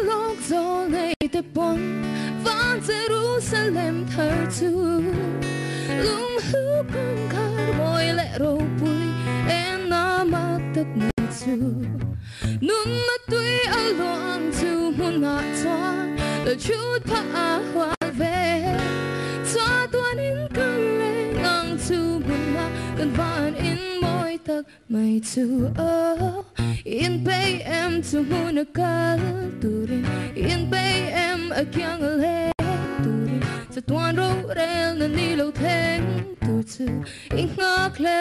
lok zo nei te pon van Jerusalem thar chu lung hu kong kar moi le ro pui en na ma tak na chu num ma tui a loang chu mun na chwa le chut pa a hwa ve chwa tuan in kan le ngang chu mun na kan van in moi tak mai chu in bay em chu mun a kal turin in bay em a kyang le turin sa tuan ro rel na ni lo theng tu chu in ngak le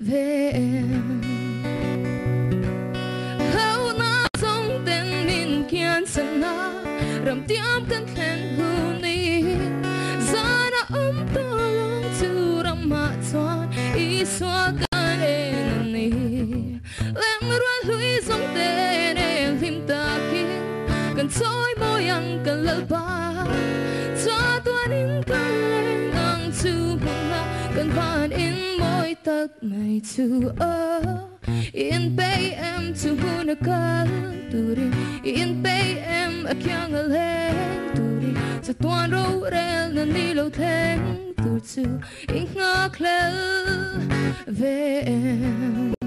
ve em how na song ten min kian sana ram tiam kan khen hu ni zana to long chu ram ma chuan I swa kan en ni leng ruan hui song ten em lim ta ki kan choi mo yang kan lal ba chwa tuan in kan leng ang chu ma kan van in moi tak mai chu in bay em chu hun a kal turin in bay em a kyang a leng turin sa tuan ro rel na ni lo theng tu chu in ngak le ve em